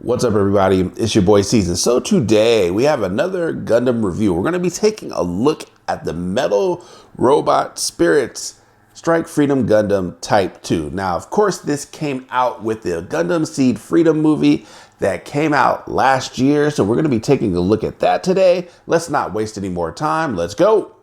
What's up, everybody? It's your boy Season. So today we have another Gundam review. We're going to be taking a look at the Metal Robot Spirits Strike Freedom Gundam Type 2. Now, of course, this came out with the Gundam Seed Freedom movie that came out last year. So we're going to be taking a look at that today. Let's not waste any more time. Let's go.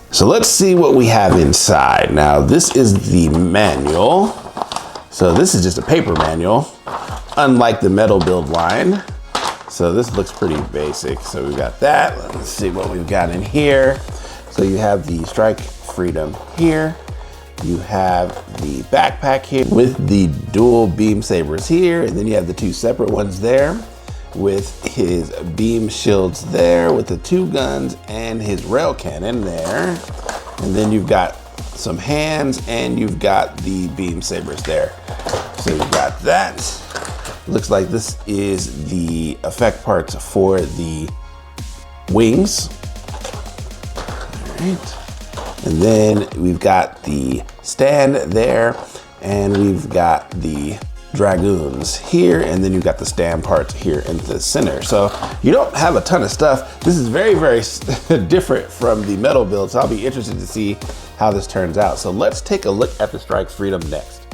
So let's see what we have inside. Now, this is the manual. So this is just a paper manual, unlike the metal build line. So this looks pretty basic. So we've got that. Let's see what we've got in here. So you have the Strike Freedom here. You have the backpack here with the dual beam sabers here. And then you have the two separate ones there, with his beam shields there, with the two guns and his rail cannon there. And then you've got some hands and you've got the beam sabers there. So you've got that. Looks like this is the effect parts for the wings. All right. And then we've got the stand there, and we've got the Dragoons here, and then you've got the stand parts here in the center. So you don't have a ton of stuff. This is very, very different from the metal build, so I'll be interested to see how this turns out. So let's take a look at the Strike Freedom next.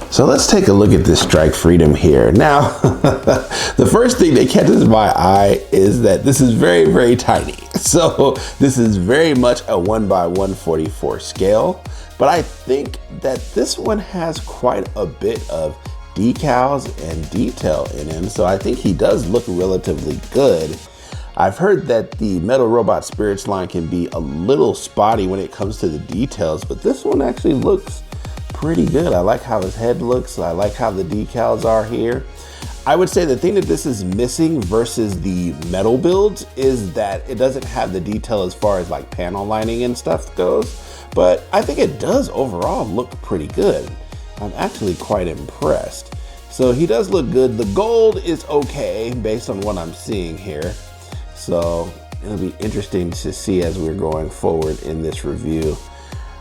So let's take a look at this Strike Freedom here. Now, the first thing that catches my eye is that this is very, very tiny. So this is very much a 1x144 scale. But I think that this one has quite a bit of decals and detail in him. So I think he does look relatively good. I've heard that the Metal Robot Spirits line can be a little spotty when it comes to the details, but this one actually looks pretty good. I like how his head looks. I like how the decals are here. I would say the thing that this is missing versus the metal builds is that it doesn't have the detail as far as like panel lining and stuff goes. But I think it does overall look pretty good. I'm actually quite impressed. So he does look good. The gold is okay based on what I'm seeing here. So it'll be interesting to see as we're going forward in this review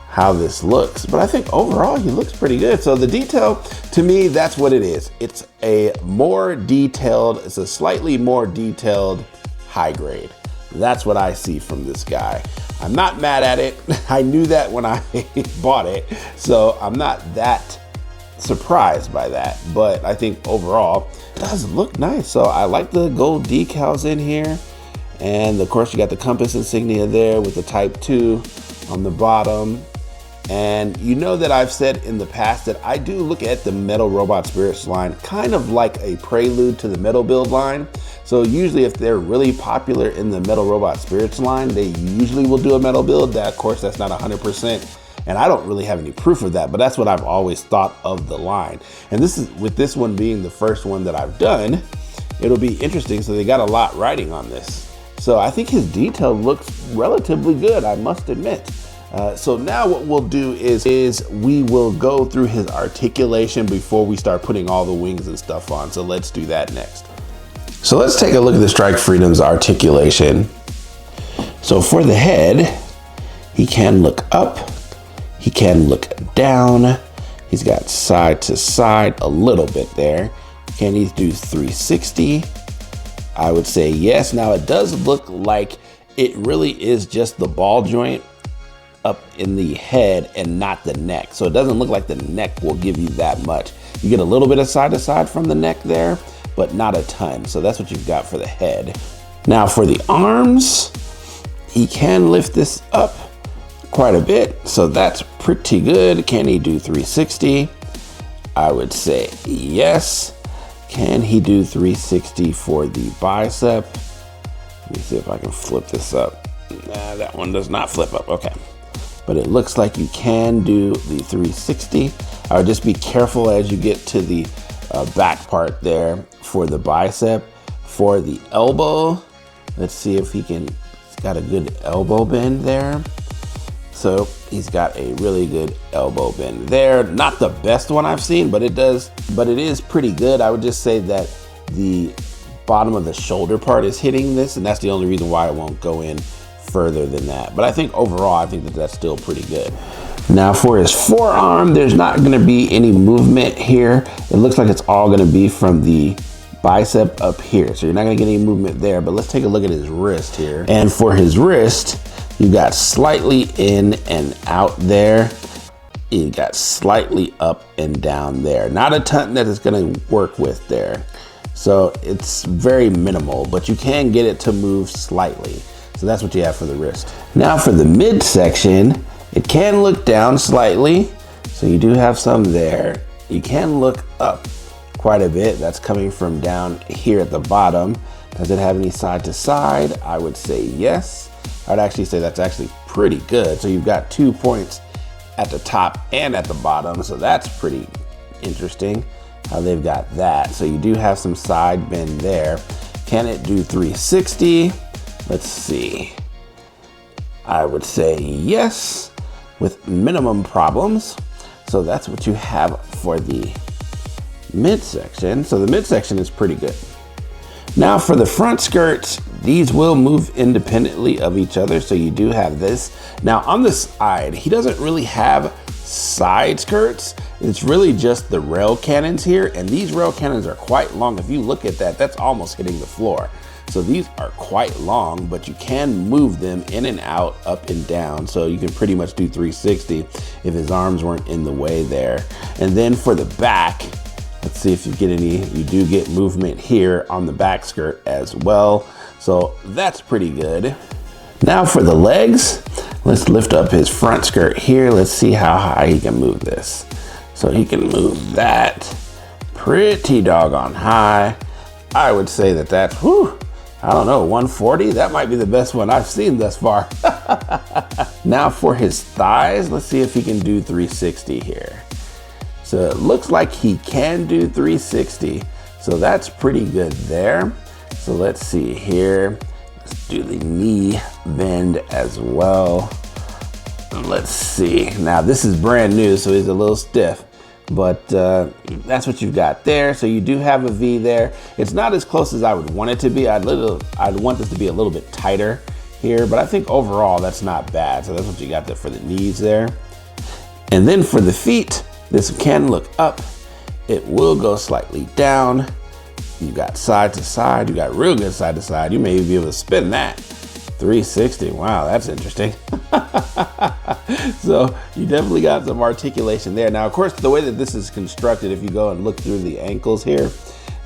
how this looks. But I think overall he looks pretty good. So the detail, to me, that's what it is. It's a more detailed, it's a slightly more detailed high grade. That's what I see from this guy. I'm not mad at it. I knew that when I bought it, so I'm not that surprised by that. But I think overall it does look nice. So I like the gold decals in here. And of course you got the compass insignia there with the Type 2 on the bottom. And you know that I've said in the past that I do look at the Metal Robot Spirits line kind of like a prelude to the metal build line. So usually if they're really popular in the Metal Robot Spirits line, they usually will do a metal build. That, of course, that's not 100%. And I don't really have any proof of that, but that's what I've always thought of the line. And this is, with this one being the first one that I've done, it'll be interesting. So they got a lot riding on this. So I think his detail looks relatively good, I must admit. So now what we'll do is we will go through his articulation before we start putting all the wings and stuff on. So let's do that next. So let's take a look at the Strike Freedom's articulation. So for the head, he can look up, he can look down. He's got side to side a little bit there. Can he do 360? I would say yes. Now it does look like it really is just the ball joint up in the head and not the neck. So it doesn't look like the neck will give you that much. You get a little bit of side to side from the neck there, but not a ton. So that's what you've got for the head. Now for the arms, he can lift this up quite a bit. So that's pretty good. Can he do 360? I would say yes. Can he do 360 for the bicep? Let me see if I can flip this up. Nah, that one does not flip up. Okay. But it looks like you can do the 360. I would just be careful as you get to the back part there for the bicep. For the elbow, let's see if he can, he's got a good elbow bend there. So He's got a really good elbow bend there. Not the best one I've seen, but it is pretty good. I would just say that the bottom of the shoulder part is hitting this, and that's the only reason why it won't go in further than that. But I think overall, I think that that's still pretty good. Now for his forearm, there's not gonna be any movement here. It looks like it's all gonna be from the bicep up here. So you're not gonna get any movement there, but let's take a look at his wrist here. And for his wrist, you got slightly in and out there. You got slightly up and down there. Not a ton that it's gonna work with there. So it's very minimal, but you can get it to move slightly. So that's what you have for the wrist. Now for the midsection, it can look down slightly. So you do have some there. You can look up quite a bit. That's coming from down here at the bottom. Does it have any side to side? I would say yes. I'd actually say that's actually pretty good. So you've got 2 points at the top and at the bottom. So that's pretty interesting how they've got that. So you do have some side bend there. Can it do 360? Let's see. I would say yes, with minimum problems. So that's what you have for the midsection. So the midsection is pretty good. Now for the front skirts, these will move independently of each other. So you do have this. Now on the side, he doesn't really have side skirts. It's really just the rail cannons here. And these rail cannons are quite long. If you look at that, that's almost hitting the floor. So these are quite long, but you can move them in and out, up and down. So you can pretty much do 360 if his arms weren't in the way there. And then for the back, let's see if you get any, you do get movement here on the back skirt as well. So that's pretty good. Now for the legs, let's lift up his front skirt here. Let's see how high he can move this. So he can move that pretty doggone high. I would say that that's, whew, I don't know, 140? That might be the best one I've seen thus far. Now for his thighs, let's see if he can do 360 here. So it looks like he can do 360. So that's pretty good there. So let's see here. Let's do the knee bend as well. Let's see. Now this is brand new, so he's a little stiff. But that's what you've got there. So you do have a V there. It's not as close as I would want it to be. I'd want this to be a little bit tighter here, but I think overall that's not bad. So that's what you got there for the knees there. And then for the feet, this can look up. It will go slightly down. You got side to side. You got real good side to side. You may even be able to spin that. 360, wow, that's interesting. So you definitely got some articulation there. Now, of course, the way that this is constructed, if you go and look through the ankles here,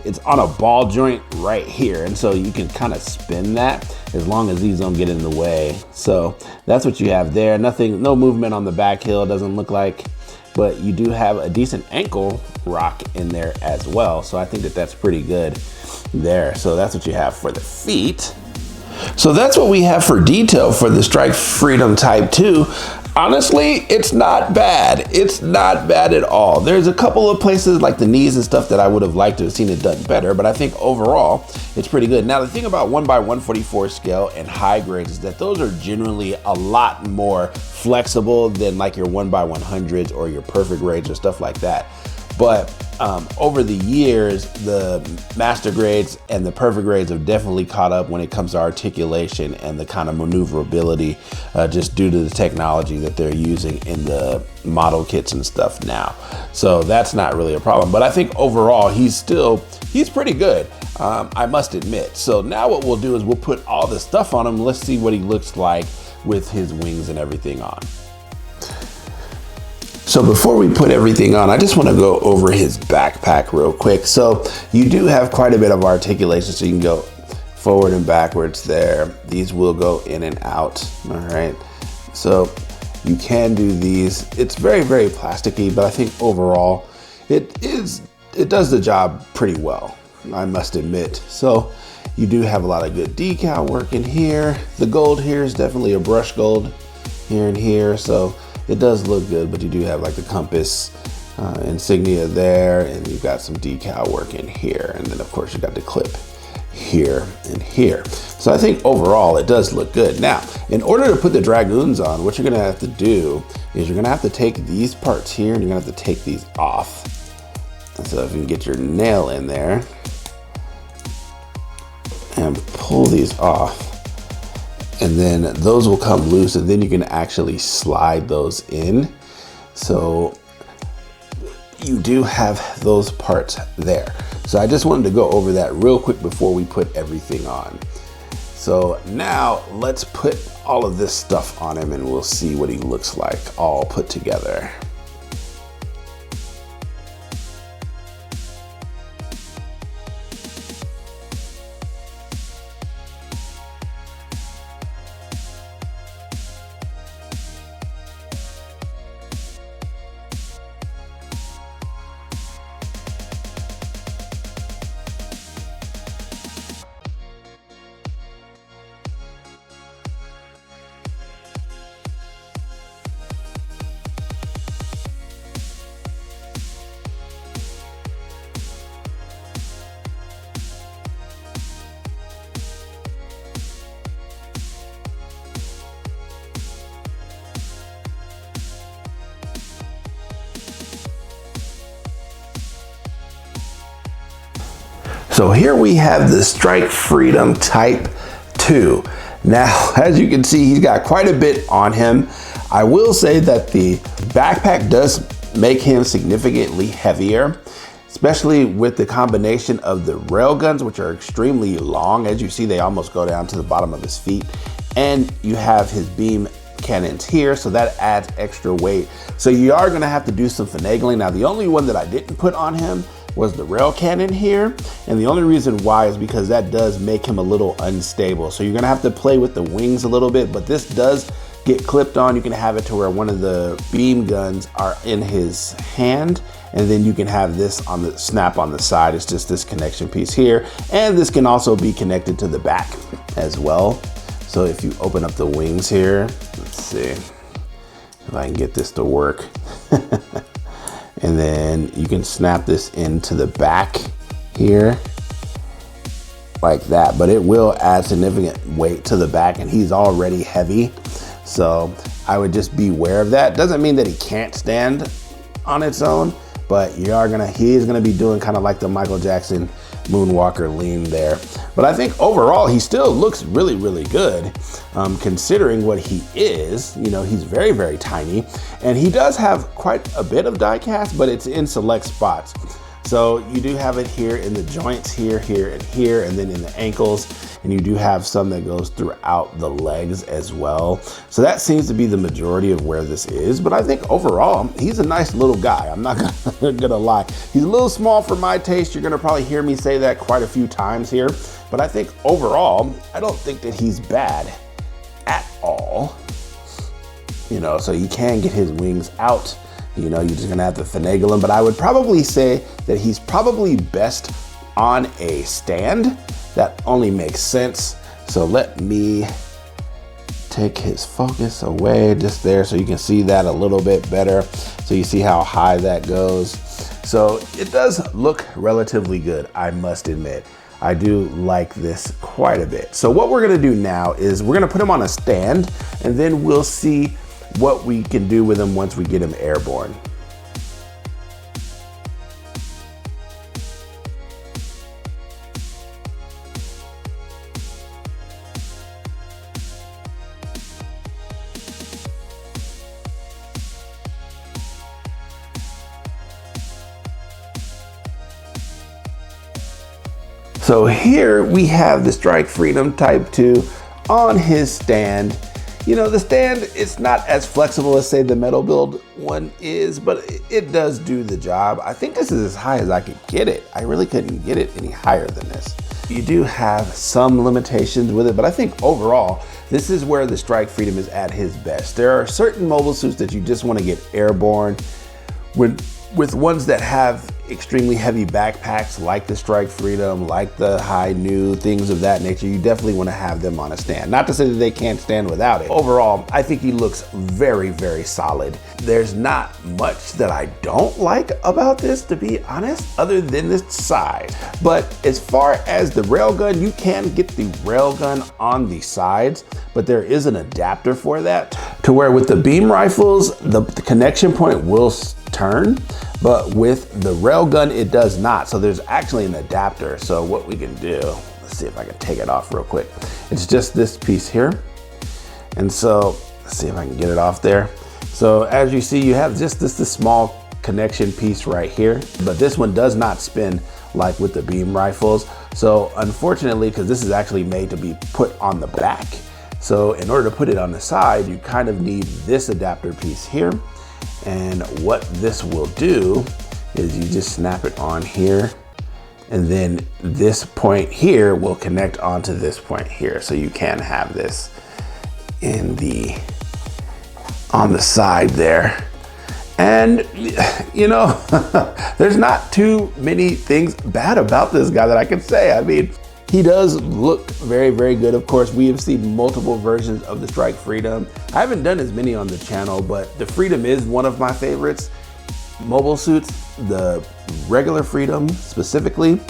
it's on a ball joint right here. And so you can kind of spin that as long as these don't get in the way. So that's what you have there. Nothing, no movement on the back heel, doesn't look like, but you do have a decent ankle rock in there as well. So I think that that's pretty good there. So that's what you have for the feet. So that's what we have for detail for the Strike Freedom Type 2. Honestly, it's not bad. It's not bad at all. There's a couple of places like the knees and stuff that I would have liked to have seen it done better, but I think overall it's pretty good. Now the thing about 1x144 scale and high grades is that those are generally a lot more flexible than like your 1x100s or your perfect grades or stuff like that. But over the years, the master grades and the perfect grades have definitely caught up when it comes to articulation and the kind of maneuverability just due to the technology that they're using in the model kits and stuff now. So that's not really a problem. But I think overall, he's pretty good, I must admit. So now what we'll do is we'll put all this stuff on him. Let's see what he looks like with his wings and everything on. So before we put everything on, I just want to go over his backpack real quick. So you do have quite a bit of articulation, so you can go forward and backwards there. These will go in and out, all right? So you can do these. It's very, very plasticky, but I think overall it does the job pretty well, I must admit. So you do have a lot of good decal work in here. The gold here is definitely a brush gold here and here. So it does look good, but you do have like the compass insignia there, and you've got some decal work in here. And then of course you got the clip here and here. So I think overall it does look good. Now, in order to put the Dragoons on, what you're gonna have to do is you're gonna have to take these parts here and you're gonna have to take these off. And so if you can get your nail in there and pull these off, and then those will come loose, and then you can actually slide those in. So you do have those parts there. So I just wanted to go over that real quick before we put everything on. So now let's put all of this stuff on him and we'll see what he looks like all put together. So here we have the Strike Freedom Type 2. Now, as you can see, he's got quite a bit on him. I will say that the backpack does make him significantly heavier, especially with the combination of the rail guns, which are extremely long. As you see, they almost go down to the bottom of his feet. And you have his beam cannons here, so that adds extra weight. So you are gonna have to do some finagling. Now, the only one that I didn't put on him was the rail cannon here. And the only reason why is because that does make him a little unstable. So you're gonna have to play with the wings a little bit, but this does get clipped on. You can have it to where one of the beam guns are in his hand, and then you can have this on the snap on the side. It's just this connection piece here. And this can also be connected to the back as well. So if you open up the wings here, let's see if I can get this to work. And then you can snap this into the back here like that, but it will add significant weight to the back, and he's already heavy. So I would just be aware of that. Doesn't mean that he can't stand on its own, but he is gonna be doing kind of like the Michael Jackson moonwalker lean there. But I think overall he still looks really, really good, considering what he is. You know, he's very, very tiny, and he does have quite a bit of die cast, but it's in select spots. So you do have it here in the joints here, and here, and then in the ankles, and you do have some that goes throughout the legs as well. So that seems to be the majority of where this is, but I think overall, he's a nice little guy. I'm not gonna lie. He's a little small for my taste. You're gonna probably hear me say that quite a few times here, but I think overall, I don't think that he's bad at all. You know, so you can get his wings out. You know, you're just gonna have to finagle him, but I would probably say that he's probably best on a stand. That only makes sense. So let me take his focus away just there so you can see that a little bit better. So you see how high that goes. So it does look relatively good, I must admit. I do like this quite a bit. So what we're gonna do now is we're gonna put him on a stand, and then we'll see what we can do with him once we get him airborne. So here we have the Strike Freedom Type 2 on his stand. You know, the stand, it's not as flexible as say the metal build one is, but it does do the job. I think this is as high as I could get it. I really couldn't get it any higher than this. You do have some limitations with it, but I think overall, this is where the Strike Freedom is at his best. There are certain mobile suits that you just want to get airborne with ones that have extremely heavy backpacks like the Strike Freedom, like the High New, things of that nature, you definitely want to have them on a stand. Not to say that they can't stand without it. Overall, I think he looks very, very solid. There's not much that I don't like about this, to be honest, other than this size. But as far as the railgun, you can get the railgun on the sides, but there is an adapter for that, to where with the beam rifles, the connection point will turn, but with the railgun, it does not. So there's actually an adapter. So what we can do, let's see if I can take it off real quick. It's just this piece here. And so let's see if I can get it off there. So as you see, you have just this small connection piece right here, but this one does not spin like with the beam rifles. So unfortunately, because this is actually made to be put on the back, so in order to put it on the side, you kind of need this adapter piece here. And what this will do is you just snap it on here, and then this point here will connect onto this point here. So you can have this on the side there. And you know, there's not too many things bad about this guy that I can say. I mean, he does look very, very good. Of course, we have seen multiple versions of the Strike Freedom. I haven't done as many on the channel, but the Freedom is one of my favorites. Mobile suits, the regular Freedom specifically,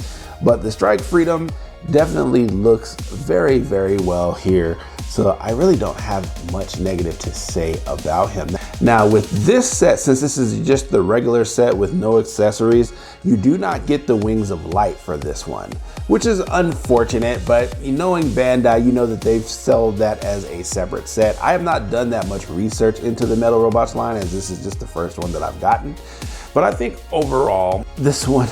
but the Strike Freedom definitely looks very, very well here. So I really don't have much negative to say about him. Now with this set, since this is just the regular set with no accessories, you do not get the Wings of Light for this one, which is unfortunate, but knowing Bandai, you know that they've sold that as a separate set. I have not done that much research into the Metal Robots line, as this is just the first one that I've gotten. But I think overall, this one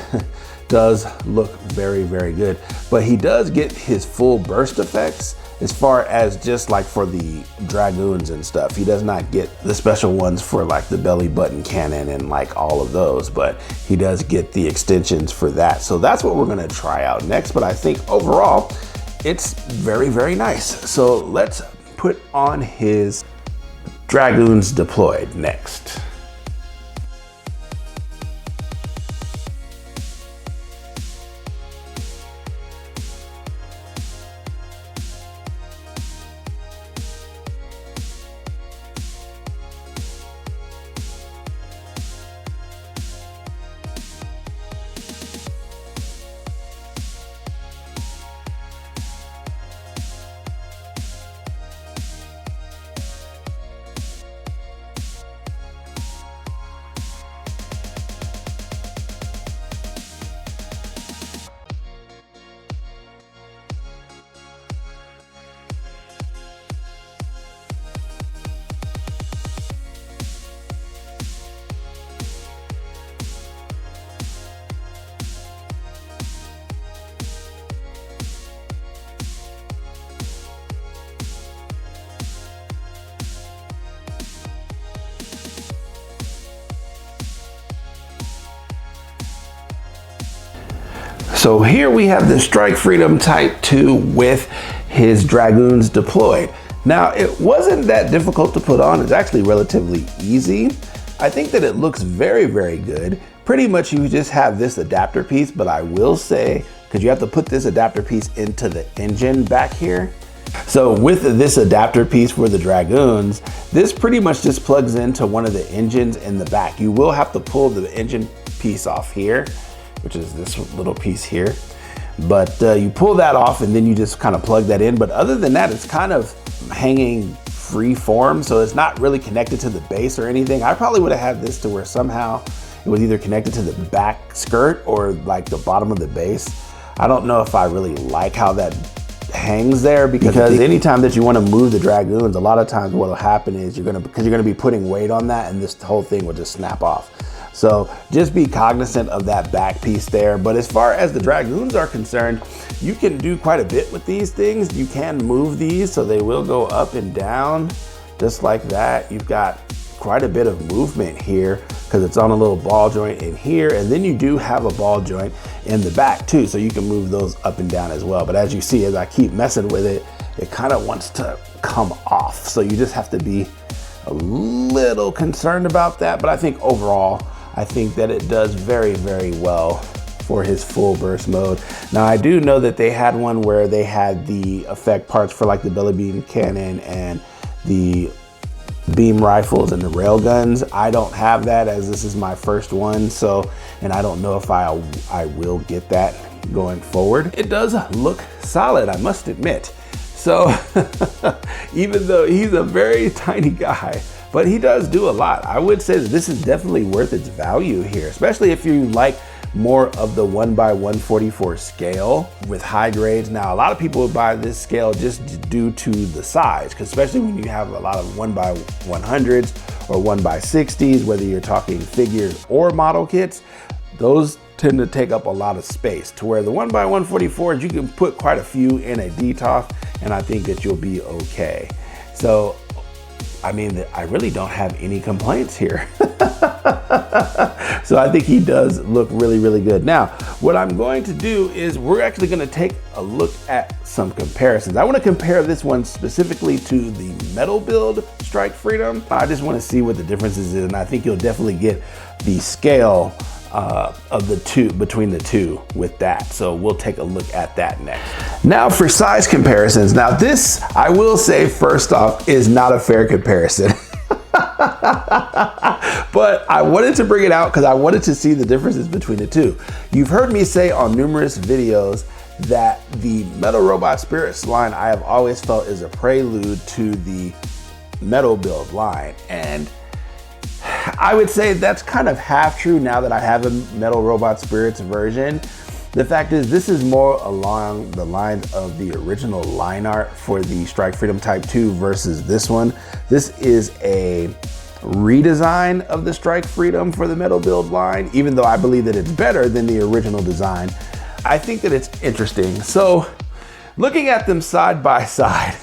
does look very, very good. But he does get his full burst effects as far as just like for the Dragoons and stuff. He does not get the special ones for like the belly button cannon and like all of those, but he does get the extensions for that. So that's what we're gonna try out next. But I think overall, it's very, very nice. So let's put on his Dragoons Deployed next. So here we have the Strike Freedom Type 2 with his Dragoons Deployed. Now, it wasn't that difficult to put on. It's actually relatively easy. I think that it looks very, very good. Pretty much you just have this adapter piece, but I will say, because you have to put this adapter piece into the engine back here. So with this adapter piece for the Dragoons, this pretty much just plugs into one of the engines in the back. You will have to pull the engine piece off here, which is this little piece here. But you pull that off and then you just kind of plug that in. But other than that, it's kind of hanging free form. So it's not really connected to the base or anything. I probably would have had this to where somehow it was either connected to the back skirt or like the bottom of the base. I don't know if I really like how that hangs there, because anytime that you want to move the Dragoons, a lot of times what will happen is because you're gonna be putting weight on that, and this whole thing will just snap off. So just be cognizant of that back piece there. But as far as the Dragoons are concerned, you can do quite a bit with these things. You can move these, so they will go up and down just like that. You've got quite a bit of movement here because it's on a little ball joint in here, and then you do have a ball joint in the back too, so you can move those up and down as well. But as you see, as I keep messing with it, it kind of wants to come off. So you just have to be a little concerned about that. But I think overall, I think that it does very, very well for his full burst mode. Now I do know that they had one where they had the effect parts for like the belly beam cannon and the beam rifles and the rail guns. I don't have that as this is my first one, so, and I don't know if I will get that going forward. It does look solid, I must admit. So even though he's a very tiny guy, but he does do a lot. I would say that this is definitely worth its value here, especially if you like more of the 1x144 scale with high grades. Now, a lot of people would buy this scale just due to the size, because especially when you have a lot of 1x100s or 1x60s, whether you're talking figures or model kits, those tend to take up a lot of space, to where the 1x144s, you can put quite a few in a DTOF, and I think that you'll be okay. So, I mean, I really don't have any complaints here. So I think he does look really, really good. Now, what I'm going to do is we're actually going to take a look at some comparisons. I want to compare this one specifically to the metal build Strike Freedom. I just want to see what the differences is, and I think you'll definitely get the scale of the two, between the two with that. So we'll take a look at that next. Now for size comparisons. Now this, I will say first off, is not a fair comparison. But I wanted to bring it out because I wanted to see the differences between the two. You've heard me say on numerous videos that the Metal Robot Spirits line I have always felt is a prelude to the metal build line. And I would say that's kind of half true now that I have a Metal Robot Spirits version. The fact is, this is more along the lines of the original line art for the Strike Freedom Type 2 versus this one. This is a redesign of the Strike Freedom for the metal build line, even though I believe that it's better than the original design. I think that it's interesting. So looking at them side by side,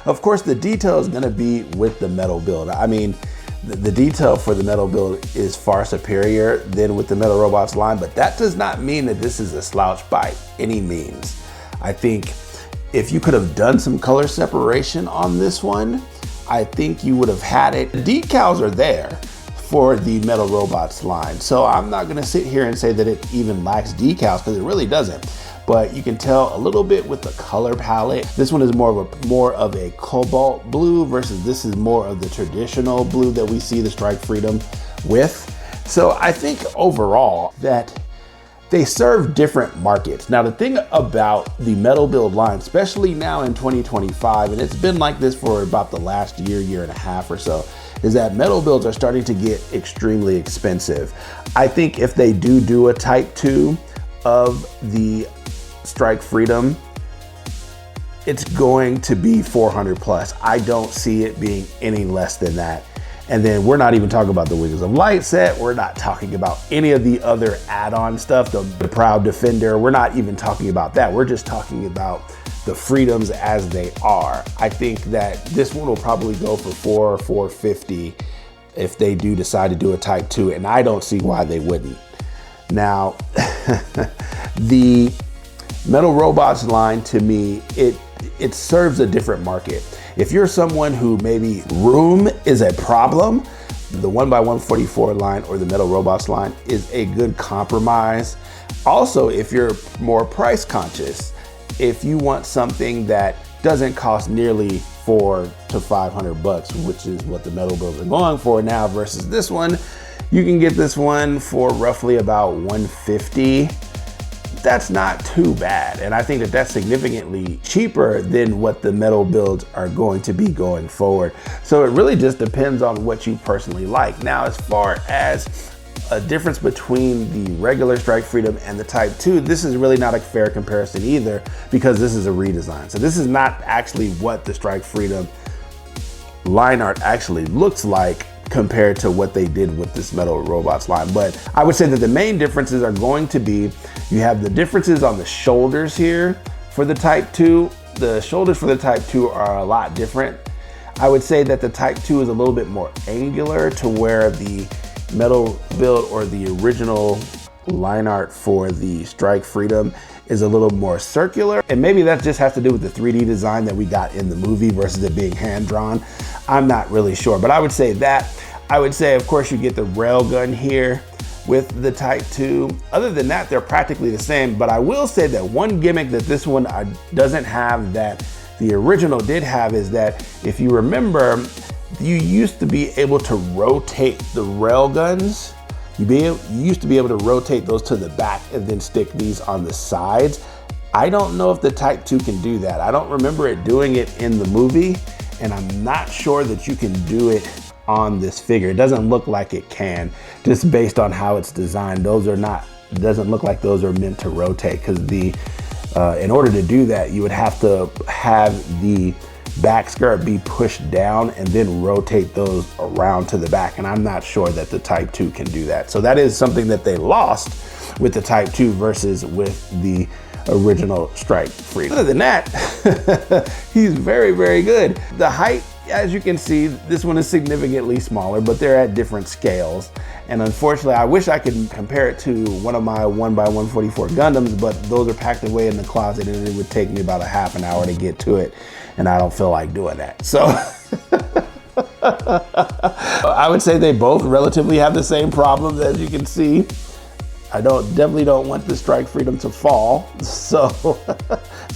of course the detail is gonna be with the metal build. I mean, the detail for the metal build is far superior than with the Metal Robots line, but that does not mean that this is a slouch by any means. I think if you could have done some color separation on this one, I think you would have had it. The decals are there for the Metal Robots line, so I'm not gonna sit here and say that it even lacks decals, because it really doesn't. But you can tell a little bit with the color palette. This one is more of a cobalt blue versus this is more of the traditional blue that we see the Strike Freedom with. So I think overall that they serve different markets. Now the thing about the metal build line, especially now in 2025, and it's been like this for about the last year and a half or so, is that metal builds are starting to get extremely expensive. I think if they do a Type 2 of the Strike Freedom, it's going to be 400 plus. I don't see it being any less than that. And then we're not even talking about the Wings of Light set. We're not talking about any of the other add-on stuff, the Proud Defender. We're not even talking about that. We're just talking about the Freedoms as they are. I think that this one will probably go for $450 if they do decide to do a Type 2, and I don't see why they wouldn't. Now, the Metal Robots line, to me, it serves a different market. If you're someone who maybe room is a problem, the 1x144 line or the Metal Robots line is a good compromise. Also, if you're more price conscious, if you want something that doesn't cost nearly $400 to $500, which is what the metal builds are going for now versus this one, you can get this one for roughly about $150. That's not too bad. And I think that that's significantly cheaper than what the metal builds are going to be going forward. So it really just depends on what you personally like. Now, as far as a difference between the regular Strike Freedom and the Type 2, this is really not a fair comparison either, because this is a redesign. So this is not actually what the Strike Freedom line art actually looks like compared to what they did with this Metal Robots line. But I would say that the main differences are going to be, you have the differences on the shoulders here for the Type 2. The shoulders for the Type 2 are a lot different. I would say that the Type 2 is a little bit more angular, to where the metal build or the original line art for the Strike Freedom is a little more circular. And maybe that just has to do with the 3D design that we got in the movie versus it being hand drawn. I'm not really sure, but I would say that I would say, of course, you get the railgun here with the Type 2. Other than that, they're practically the same, but I will say that one gimmick that this one doesn't have that the original did have is that, if you remember, you used to be able to rotate the railguns. You used to be able to rotate those to the back and then stick these on the sides. I don't know if the Type 2 can do that. I don't remember it doing it in the movie, and I'm not sure that you can do it on this figure. It doesn't look like it can, just based on how it's designed. Those are not, it doesn't look like those are meant to rotate, because in order to do that, you would have to have the back skirt be pushed down and then rotate those around to the back. And I'm not sure that the Type 2 can do that. So that is something that they lost with the Type 2 versus with the original Strike Freedom. Other than that, he's very, very good. The height, as you can see, this one is significantly smaller, but they're at different scales. And unfortunately, I wish I could compare it to one of my 1x144 Gundams, but those are packed away in the closet and it would take me about a half an hour to get to it. And I don't feel like doing that. So I would say they both relatively have the same problems, as you can see. I definitely don't want the Strike Freedom to fall. So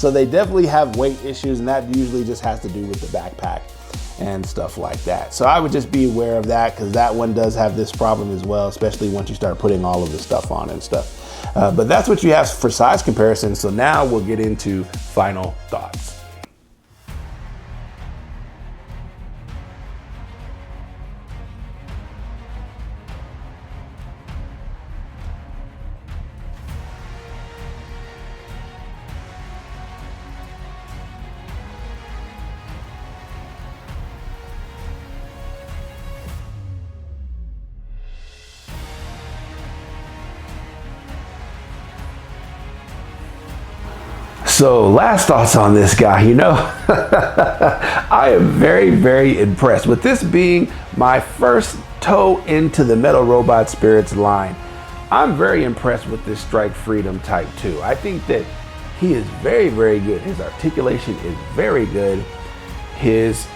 they definitely have weight issues, and that usually just has to do with the backpack and stuff like that. So I would just be aware of that, because that one does have this problem as well, especially once you start putting all of the stuff on and stuff. But that's what you have for size comparison. So now we'll get into final thoughts. So last thoughts on this guy, I am very, very impressed with this being my first toe into the Metal Robot Spirits line. I'm very impressed with this Strike Freedom Type 2. I think that he is very, very good. His articulation is very good. His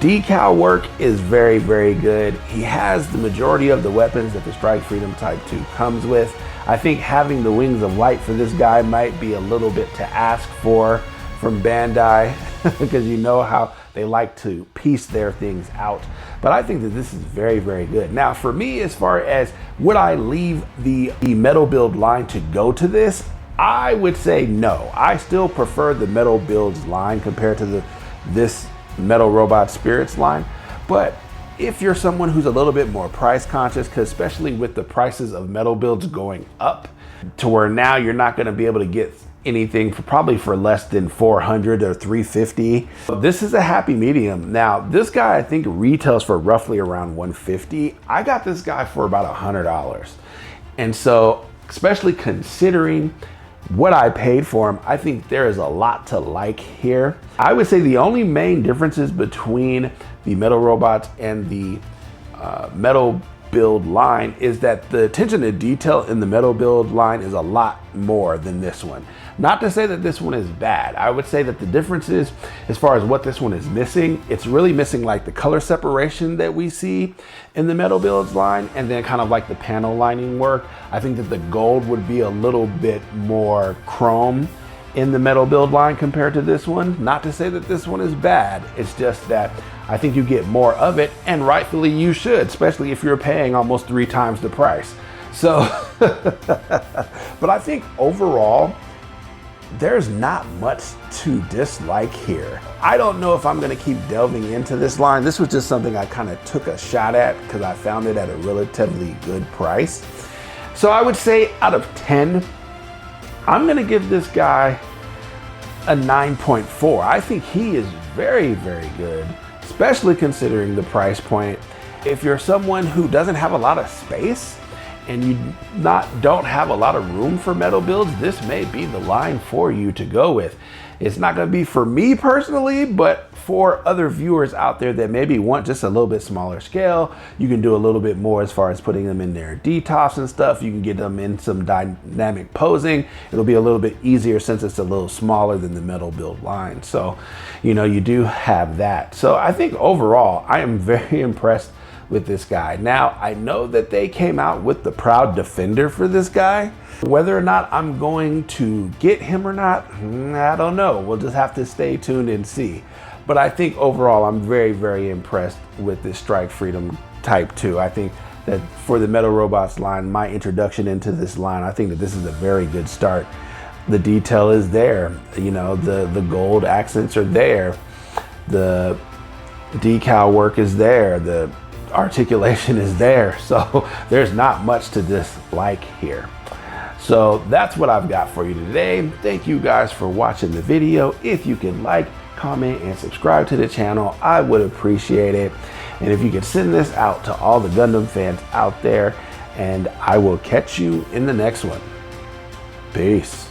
decal work is very, very good. He has the majority of the weapons that the Strike Freedom Type 2 comes with. I think having the Wings of Light for this guy might be a little bit to ask for from Bandai, because you know how they like to piece their things out. But I think that this is very, very good. Now, for me, as far as would I leave the Metal Build line to go to this, I would say no. I still prefer the Metal Builds line compared to this Metal Robot Spirits line. But if you're someone who's a little bit more price conscious, because especially with the prices of Metal Builds going up to where now you're not going to be able to get anything probably for less than $400 or $350. This is a happy medium. Now, this guy I think retails for roughly around $150. I got this guy for about $100. And so, especially considering what I paid for him, I think there is a lot to like here. I would say the only main differences between the Metal Robots and the Metal Build line is that the attention to detail in the Metal Build line is a lot more than this one. Not to say that this one is bad. I would say that the difference is, as far as what this one is missing, it's really missing like the color separation that we see in the Metal Builds line, and then kind of like the panel lining work. I think that the gold would be a little bit more chrome in the Metal Build line compared to this one. Not to say that this one is bad, it's just that I think you get more of it, and rightfully you should, especially if you're paying almost 3 times the price. So, but I think overall, there's not much to dislike here. I don't know if I'm gonna keep delving into this line. This was just something I kind of took a shot at because I found it at a relatively good price. So I would say out of 10, I'm gonna give this guy a 9.4. I think he is very, very good, especially considering the price point. If you're someone who doesn't have a lot of space and you don't have a lot of room for Metal Builds, this may be the line for you to go with. It's not gonna be for me personally, but for other viewers out there that maybe want just a little bit smaller scale, you can do a little bit more as far as putting them in their DTOFs and stuff. You can get them in some dynamic posing. It'll be a little bit easier since it's a little smaller than the Metal Build line. So, you do have that. So I think overall, I am very impressed with this guy. Now, I know that they came out with the Proud Defender for this guy. Whether or not I'm going to get him or not, I don't know. We'll just have to stay tuned and see. But I think overall, I'm very, very impressed with this Strike Freedom Type 2. I think that for the Metal Robots line, my introduction into this line, I think that this is a very good start. The detail is there. You know, the gold accents are there. The decal work is there. The articulation is there. So there's not much to dislike here. So that's what I've got for you today. Thank you guys for watching the video. If you could like, comment, and subscribe to the channel, I would appreciate it. And if you could send this out to all the Gundam fans out there, and I will catch you in the next one. Peace.